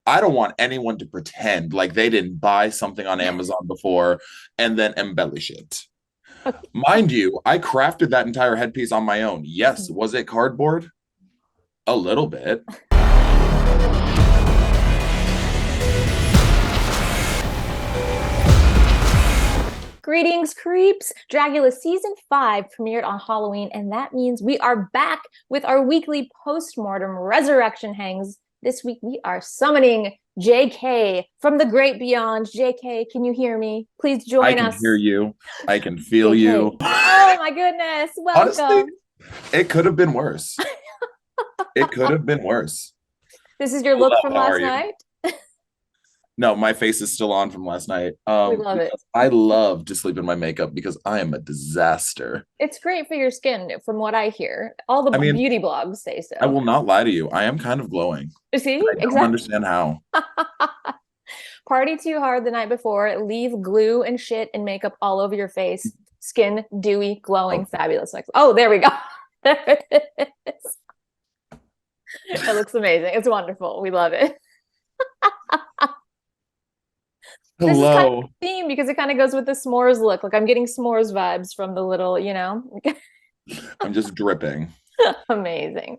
I don't want anyone to pretend like they didn't buy something on Amazon before and then embellish it. Mind you, I crafted that entire headpiece on my own. Yes, was it cardboard? A little bit. Greetings, creeps! Dragula Season 5 premiered on Halloween, and that means we are back with our weekly post-mortem resurrection hangs. This week we are summoning JK from the great beyond. JK, can you hear me? Please I join can us. hear you. I can feel JK. you. Oh my goodness, Honestly, welcome. it could have been worse. It could have been worse. This is your look Hello, from how are last you? night. No, my face is still on from last night. We love it. Because I love to sleep in my makeup because I am a disaster. It's great for your skin, from what I hear. All the I mean, beauty blogs say I so. will not lie to you. I am kind of glowing. See, I don't exactly. understand how. Party too hard the night before, leave glue and shit and makeup all over your face. Skin dewy, glowing, Oh, fabulous. Like, oh, there we go. There it is. It looks amazing. It's wonderful. We love it. This is kind of hello. a theme because it kind of goes with the s'mores look. Like I'm getting s'mores vibes from the little. I'm just dripping. Amazing.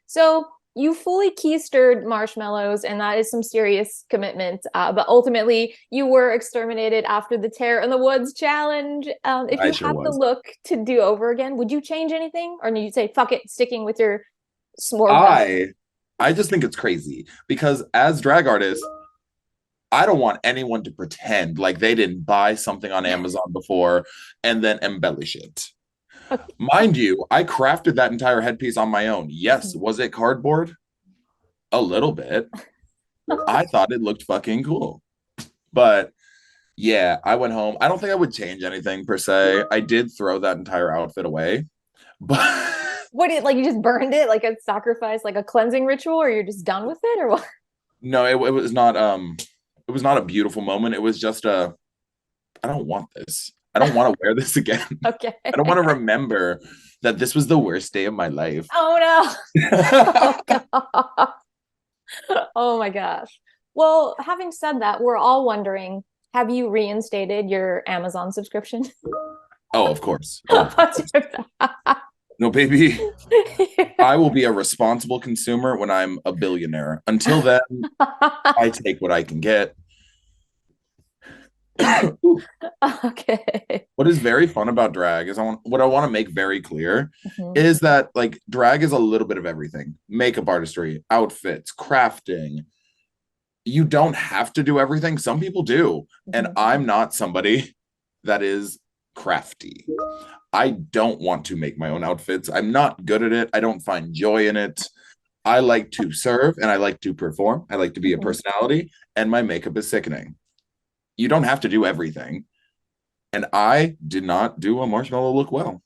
So you fully keistered marshmallows, and that is some serious commitment. But ultimately, you were exterminated after the Terror in the Woods challenge. If I you sure had the was. look to do over again, would you change anything, or do you say fuck it, sticking with your s'more vest? I I just think it's crazy because as drag artists, I don't want anyone to pretend like they didn't buy something on Amazon before and then embellish it. Mind you, I crafted that entire headpiece on my own. Yes, was it cardboard? A little bit. I thought it looked fucking cool. But yeah, I went home. I don't think I would change anything per se. I did throw that entire outfit away. But What did like you just burned it like a sacrifice, like a cleansing ritual, or you're just done with it, or what? no, it was not a beautiful moment. It was just a I don't want this. I don't want to wear this again. Okay. I don't want to remember that this was the worst day of my life. Oh no. Oh god. Oh my gosh. Well, having said that, we're all wondering, have you reinstated your Amazon subscription? Oh, of course. Oh, of course. No, baby. I will be a responsible consumer when I'm a billionaire. Until then, I take what I can get. Okay. What is very fun about drag is what I want to make very clear Mhm. is that like drag is a little bit of everything. Makeup artistry, outfits, crafting. You don't have to do everything. Some people do. And Mhm. I'm not somebody that is crafty. I don't want to make my own outfits. I'm not good at it. I don't find joy in it. I like to serve and I like to perform. I like to be a Mhm. personality, and my makeup is sickening. You don't have to do everything. And I did not do a marshmallow look well.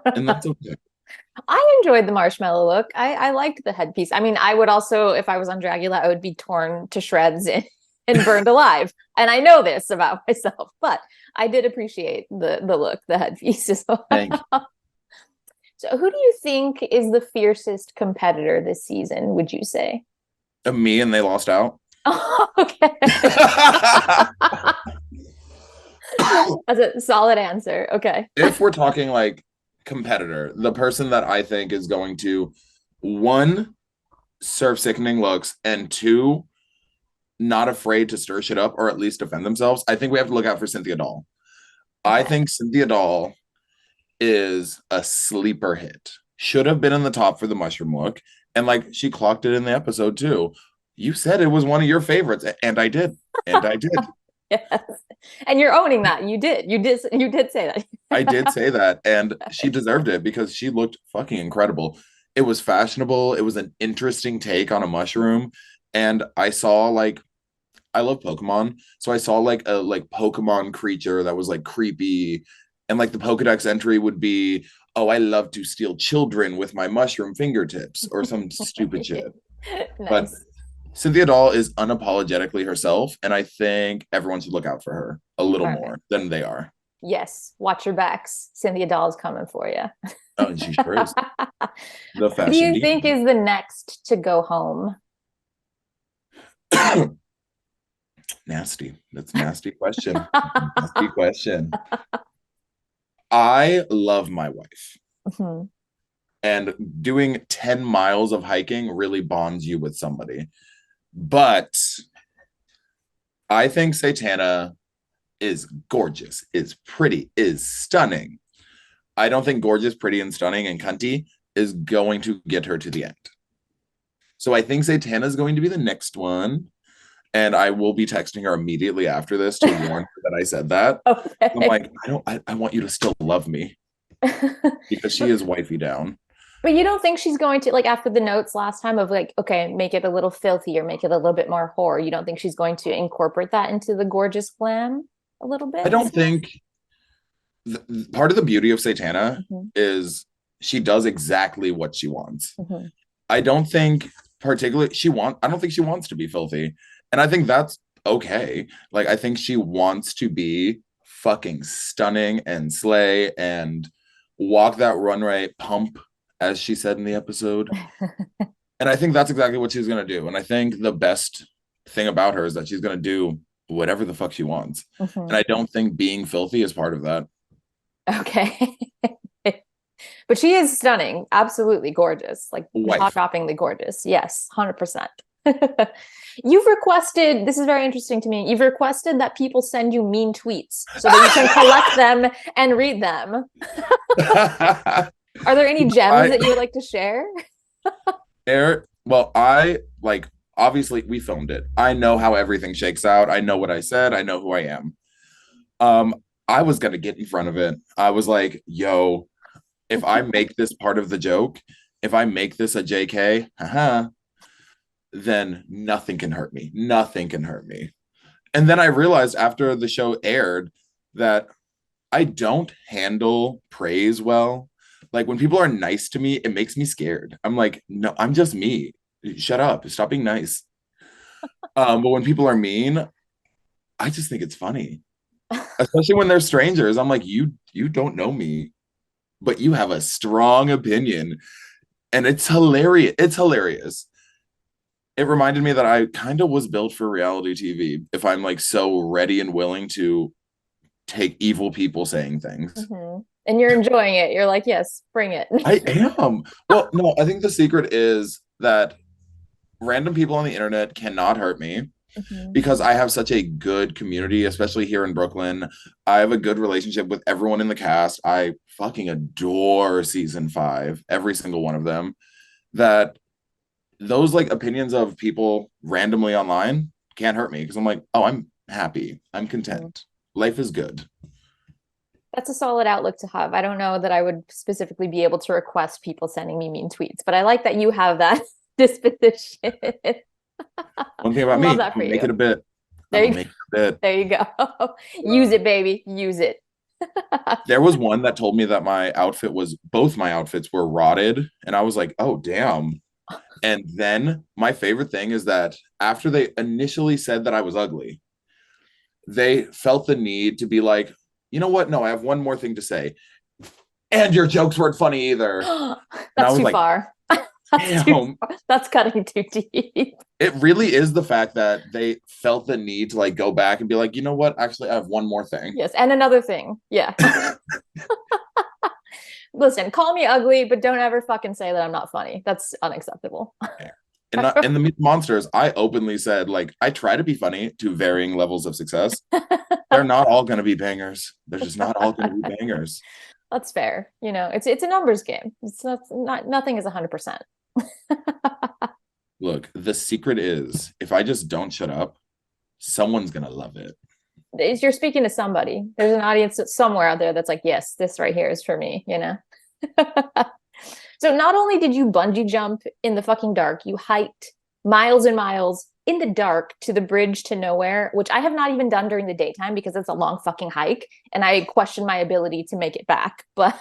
And that's okay. I enjoyed the marshmallow look. I liked the headpiece. I mean, I would also, if I was on Dragula, I would be torn to shreds and burned alive. And I know this about myself, but I did appreciate the look, the headpiece as well. Thank So who do you think is the fiercest competitor this season, would you say? you. Me and they lost out. Oh, okay. That's a solid answer. Okay. If we're talking like competitor, the person that I think is going to one serve sickening looks and two not afraid to stir shit up or at least defend themselves, I think we have to look out for Cynthia Doll. I Okay. think Cynthia Doll is a sleeper hit. Should have been in the top for the mushroom look. And like she clocked it in the episode too. You said it was one of your favorites, and I did. And I did. Yes. And you're owning that. You did. You did say I did that. say that. And she deserved it because she looked fucking incredible. It was fashionable. It was an interesting take on a mushroom. And I saw like I love Pokemon. So I saw like a like Pokemon creature that was like creepy. And like the Pokedex entry would be, oh, I love to steal children with my mushroom fingertips or some stupid shit. But Nice. Cynthia Doll is unapologetically herself. And I think everyone should look out for her a little All right. more than they are. Yes. Watch your backs. Cynthia Doll's coming for you. Oh, and she sure is. The Who do fashion you think diva. is the next to go home? Nasty. That's a nasty question. Nasty question. I love my wife. Mhm. And doing 10 miles of hiking really bonds you with somebody. But I think Satana is gorgeous, is pretty, is stunning. I don't think gorgeous, pretty, and stunning and cunty is going to get her to the end. So I think Satana is going to be the next one. And I will be texting her immediately after this to warn her that I said that. I'm Okay. like, I want you to still love me because she is wifey down. But you don't think she's going to, like, after the notes last time of like, okay, make it a little filthy or make it a little bit more horror. You don't think she's going to incorporate that into the gorgeous glam a little I bit? don't think part of the beauty of Satana Mhm. is she does exactly what she wants. Mhm. I don't think particularly I don't think she wants to be filthy. And I think that's okay. Like I think she wants to be fucking stunning and slay and walk that runway pump, as she said in the episode. And I think that's exactly what she's gonna do. And I think the best thing about her is that she's gonna do whatever the fuck she wants. And Mhm. I don't think being filthy is part of that. Okay. But she is stunning, absolutely gorgeous, like Wife. jaw-droppingly gorgeous. Yes, 100%. You've requested, this is very interesting to me. You've requested that people send you mean tweets so that you can collect them and read them. Are there any gems I that you would like to share? well, I like obviously we filmed it. I know how everything shakes out. I know what I said. I know who I am. Um, I was gonna get in front of it. I was like, yo, if I make this part of the joke, if I make this a JK, haha, then nothing can hurt me. Nothing can hurt me. And then I realized after the show aired that I don't handle praise well. Like when people are nice to me, it makes me scared. I'm like, no, I'm just me. Shut up. Stop being nice. But when people are mean, I just think it's funny. Especially when they're strangers. I'm like, you don't know me, but you have a strong opinion. And it's hilarious. It's hilarious. It reminded me that I kind of was built for reality TV if I'm like so ready and willing to take evil people saying things. Mhm. And you're enjoying it. You're like, yes, bring it. I am. Well, no, I think the secret is that random people on the internet cannot hurt me Mhm. because I have such a good community, especially here in Brooklyn. I have a good relationship with everyone in the cast. I fucking adore season 5, every single one of them. That those like opinions of people randomly online can't hurt me because I'm like, oh, I'm happy. I'm Mhm. content. Life is good. That's a solid outlook to have. I don't know that I would specifically be able to request people sending me mean tweets, but I like that you have that disposition. One thing about Love me, that for I'm gonna make you. it a bit. I'm There gonna you make it a bit. there you go. Use it, baby. Use it. There was one that told me that my outfit was both my outfits were rotted, and I was like, oh damn. And then my favorite thing is that after they initially said that I was ugly, they felt the need to be like, you know what? No, I have one more thing to say. And your jokes weren't funny either. And I That's was too like, far. That's too damn. far. That's cutting too deep. It really is the fact that they felt the need to like go back and be like, you know what? Actually, I have one more thing. Yes, and another thing. Yeah. Listen, call me ugly, but don't ever fucking say that I'm not funny. That's unacceptable. In the Meet the Monsters, I openly said, like, I try to be funny to varying levels of success. They're not all going to be bangers. They're just not all going to be bangers. That's fair. You know, it's a numbers game. It's not nothing is 100%. Look, the secret is if I just don't shut up, someone's going to love it. You're speaking to somebody. There's an audience somewhere out there that's like, yes, this right here is for me, you know? So not only did you bungee jump in the fucking dark, you hiked miles and miles in the dark to the bridge to nowhere, which I have not even done during the daytime because it's a long fucking hike and I question my ability to make it back. But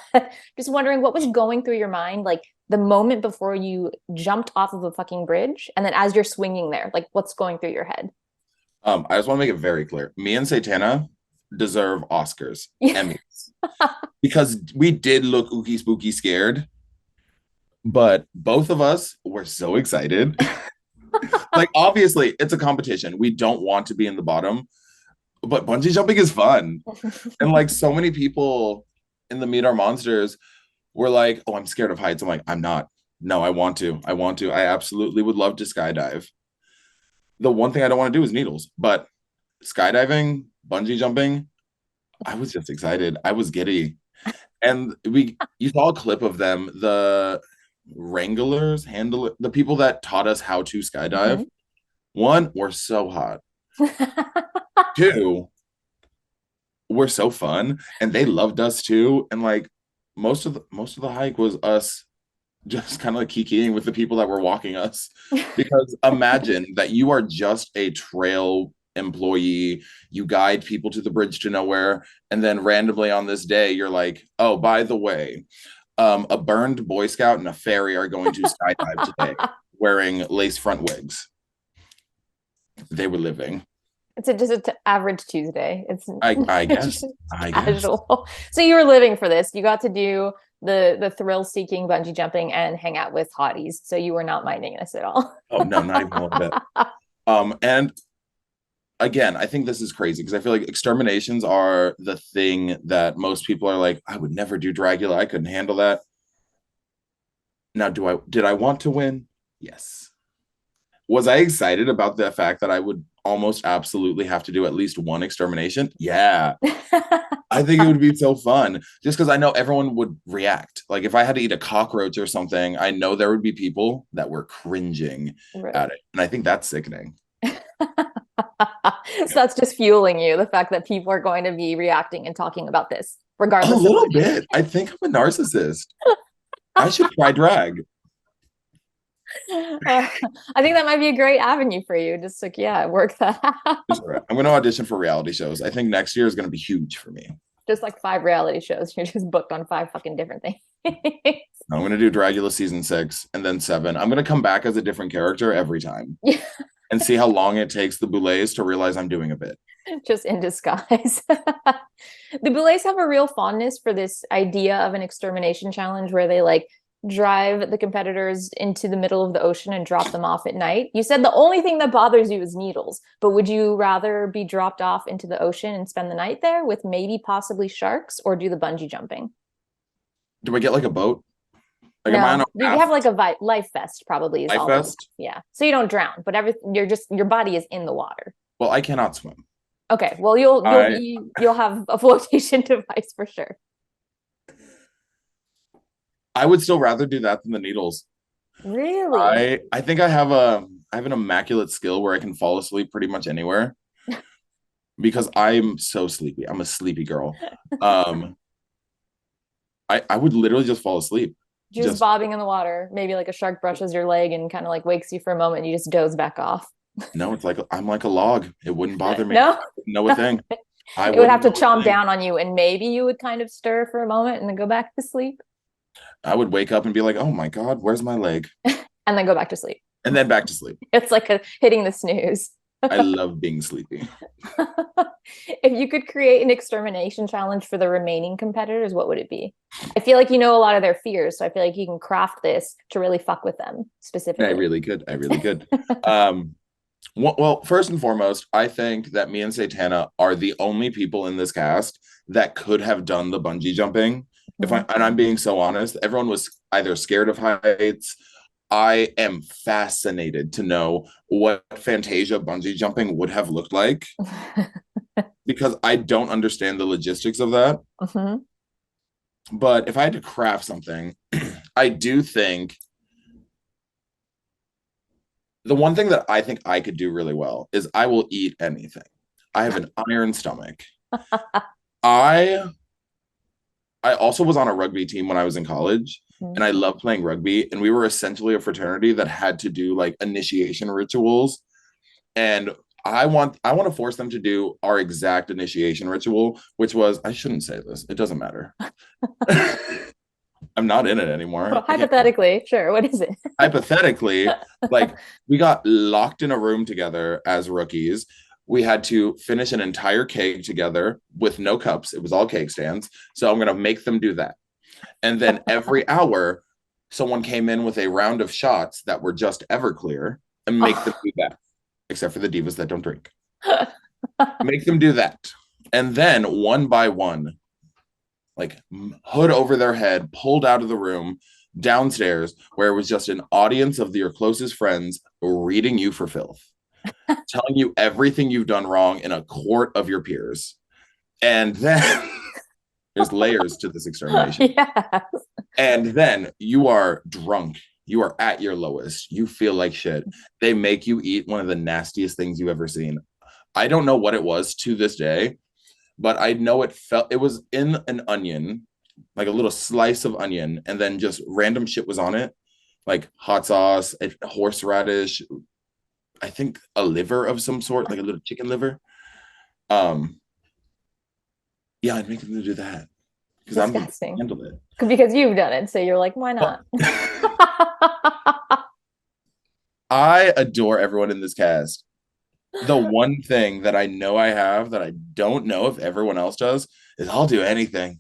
just wondering what was going through your mind, like the moment before you jumped off of a fucking bridge and then as you're swinging there, like what's going through your head? I just want to make it very clear. Me and Satana deserve Oscars, Yeah. Emmys, because we did look ooky spooky scared, but both of us were so excited. Like, obviously, it's a competition. We don't want to be in the bottom, but bungee jumping is fun. And like so many people in the Meet Our Monsters were like, "Oh, I'm scared of heights." I'm like, "I'm not. No, I want to. I want to. I absolutely would love to skydive. The one thing I don't want to do is needles, but skydiving, bungee jumping, I was just excited. I was giddy. And you saw a clip of them, the the people that taught us how to skydive. Mhm. One, were so hot. Two, were so fun, and they loved us too. And like most of the hike was us just kind of like kikiing with the people that were walking us. Because imagine that you are just a trail employee, you guide people to the bridge to nowhere, and then randomly on this day, you're like, oh, by the way, a burned Boy Scout and a fairy are going to skydive today wearing lace front wigs. They were living. It's just an average Tuesday. It's I just guess. I guess. casual. So you were living for this. You got to do the thrill-seeking bungee jumping and hang out with hotties. So you were not minding this at all. Oh no, not even a little bit. And again, I think this is crazy because I feel like exterminations are the thing that most people are like, I would never do Dragula. I couldn't handle that. Now, did I want to win? Yes. Was I excited about the fact that I would almost absolutely have to do at least one extermination? Yeah. I think it would be so fun just because I know everyone would react. Like if I had to eat a cockroach or something, I know there would be people that were cringing Right. at it. And I think that's sickening. So that's just fueling you, the fact that people are going to be reacting and talking about this, A regardless of little what it bit. I think I'm a narcissist. I should try drag. is. I think that might be a great avenue for you. Just like, yeah, work that out. I'm going to audition for reality shows. I think next year is going to be huge for me. Just like 5 reality shows. You're just booked on 5 fucking different things. I'm going to do Dragula season 6 and then 7. I'm going to come back as a different character every time Yeah, and see how long it takes the Boulets to realize I'm doing a bit. just in disguise. The Boulets have a real fondness for this idea of an extermination challenge where they like drive the competitors into the middle of the ocean and drop them off at night. You said the only thing that bothers you is needles, but would you rather be dropped off into the ocean and spend the night there with maybe possibly sharks or do the bungee jumping? Do I get like a boat? Like, am I on No, a you have raft? like a life vest probably is Life all that. vest? Yeah. So you don't drown, but your body is in the water. Well, I cannot swim. Okay. Well, you'll I be you'll have a flotation device for sure. I would still rather do that than the needles. Really? I think I have an immaculate skill where I can fall asleep pretty much anywhere because I'm so sleepy. I'm a sleepy girl. Um, I would literally just fall asleep. Just Just bobbing in the water. Maybe like a shark brushes your leg and kind of like wakes you for a moment and you just doze back off. no, it's like I'm like a log. It wouldn't bother me. I No, wouldn't know a thing. I it would have wouldn't to know a chomp thing. down on you and maybe you would kind of stir for a moment and then go back to sleep I would wake up and be like, "Oh my God, where's my leg?" and then go back to sleep. And then back to sleep. It's like hitting the snooze. I love being sleepy. If you could create an extermination challenge for the remaining competitors, what would it be? I feel like you know a lot of their fears, so I feel like you can craft this to really fuck with them I specifically. really could. I really could. Well, first and foremost, I think that me and Satana are the only people in this cast that could have done the bungee jumping. If I Mhm. and I'm being so honest, everyone was either scared of heights. I am fascinated to know what Fantasia bungee jumping would have looked like because I don't understand the logistics of that. Mhm. But if I had to craft something, I do think the one thing that I think I could do really well is I will eat anything. I have an iron stomach. I I also was on a rugby team when I was in college and I loved playing rugby and we were essentially a fraternity that had to do like initiation rituals and I want to force them to do our exact initiation ritual which was I shouldn't say this. It doesn't matter. I'm not in it anymore. Well, hypothetically, sure. What is it? Hypothetically, like we got locked in a room together as rookies. We had to finish an entire cake together with no cups. It was all cake stands. So I'm going to make them do that. And then every hour, someone came in with a round of shots that were just Everclear. and make them do that, except for the divas that don't drink. Make them do that. And then one by one, like hood over their head, pulled out of the room downstairs where it was just an audience of your closest friends reading you for filth, telling you everything you've done wrong in a court of your peers. And then there's layers to this extermination. Yes. And then you are drunk. You are at your lowest. You feel like shit. They make you eat one of the nastiest things you've ever seen. I don't know what it was to this day, but I know it was in an onion, like a little slice of onion, and then just random shit was on it, like hot sauce, horseradish, I think a liver of some sort, like a little chicken liver. Yeah, I'd make them do that because I'm gonna handle it. Because you've done it, so you're like, why not? I adore everyone in this cast. The one thing that I know I have that I don't know if everyone else does is I'll do anything.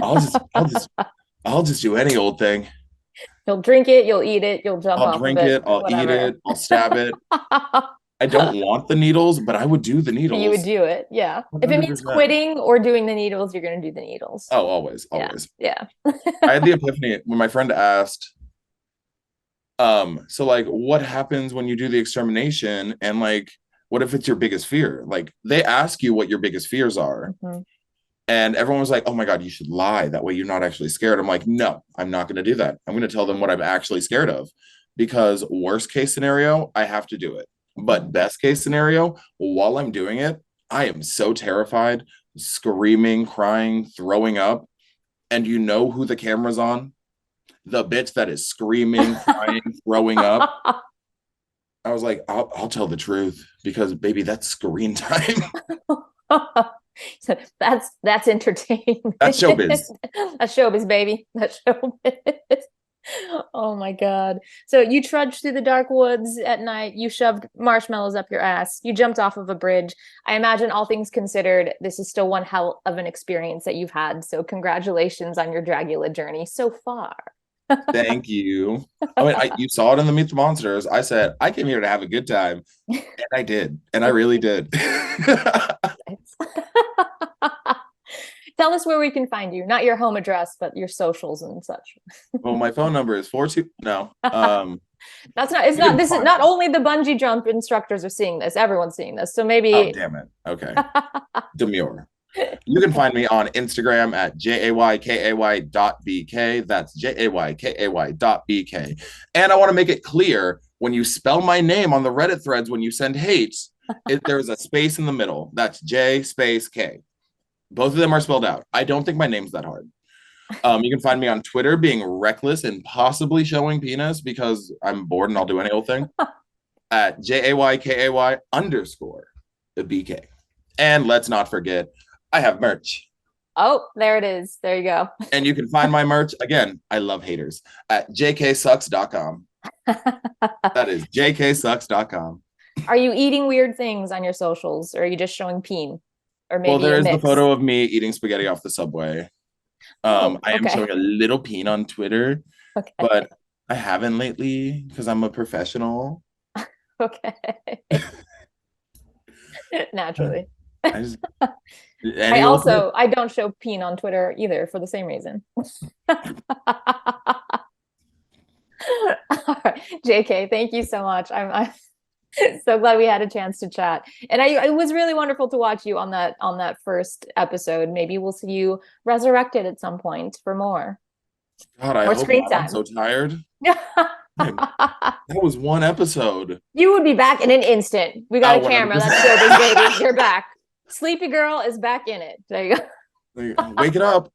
I'll just do any old thing. You'll drink it, you'll eat it, you'll jump off I'll drink of it, I'll whatever. eat it, I'll stab it. I don't want the needles, but I would do the needles. You would do it, yeah. 100%. If it means quitting or doing the needles, you're going to do the needles. Oh, always. Yeah. I had the epiphany when my friend asked, so like, what happens when you do the extermination? And like, what if it's your biggest fear? Like, they ask you what your biggest fears are. Mm-hmm. And everyone was like, oh my God, you should lie. That way you're not actually scared. I'm like, no, I'm not going to do that. I'm going to tell them what I'm actually scared of. Because worst case scenario, I have to do it. But best case scenario, while I'm doing it, I am so terrified, screaming, crying, throwing up. And you know who the camera's on? The bitch that is screaming, crying, throwing up. I was like, I'll tell the truth because, baby, that's screen time. So that's entertainment. That's showbiz. That's showbiz, baby. That's showbiz. Oh my God. So you trudged through the dark woods at night. You shoved marshmallows up your ass. You jumped off of a bridge. I imagine, all things considered, this is still one hell of an experience that you've had. So congratulations on your Dragula journey so far. Thank you. I mean, you saw it in the Meet the Monsters. I said, I came here to have a good time. And I did. And I really did. Tell us where we can find you. Not your home address, but your socials and such. Well, my phone number is 42. No. That's not, it's not, this is not only the bungee jump instructors are seeing this, everyone's seeing this. So maybe. Oh, damn it. Okay. Demure. You can find me on Instagram at jaykaY.bk. That's jaykaY.bk. And I want to make it clear, when you spell my name on the Reddit threads, when you send hate, there's a space in the middle. That's J space K. Both of them are spelled out. I don't think my name's that hard. You can find me on Twitter being reckless and possibly showing penis because I'm bored and I'll do any old thing at JAYKAY_BK. And let's not forget, I have merch. Oh, there it is. There you go. And you can find my merch, again, I love haters, at jksucks.com. That is jksucks.com. Are you eating weird things on your socials, or are you just showing peen? Or maybe well, there is the photo of me eating spaghetti off the subway. I am showing a little peen on Twitter, but I haven't lately because I'm a professional. Okay. Naturally. I don't show peen on Twitter either for the same reason. All right. JK, thank you so much. I'm so glad we had a chance to chat, and it was really wonderful to watch you on that first episode. Maybe we'll see you resurrected at some point for more. God, I hope not. I'm so tired. That was one episode. You would be back in an instant. We got a camera. That's showbiz, baby. You're back. Sleepy girl is back in it. There you go. Wake it up.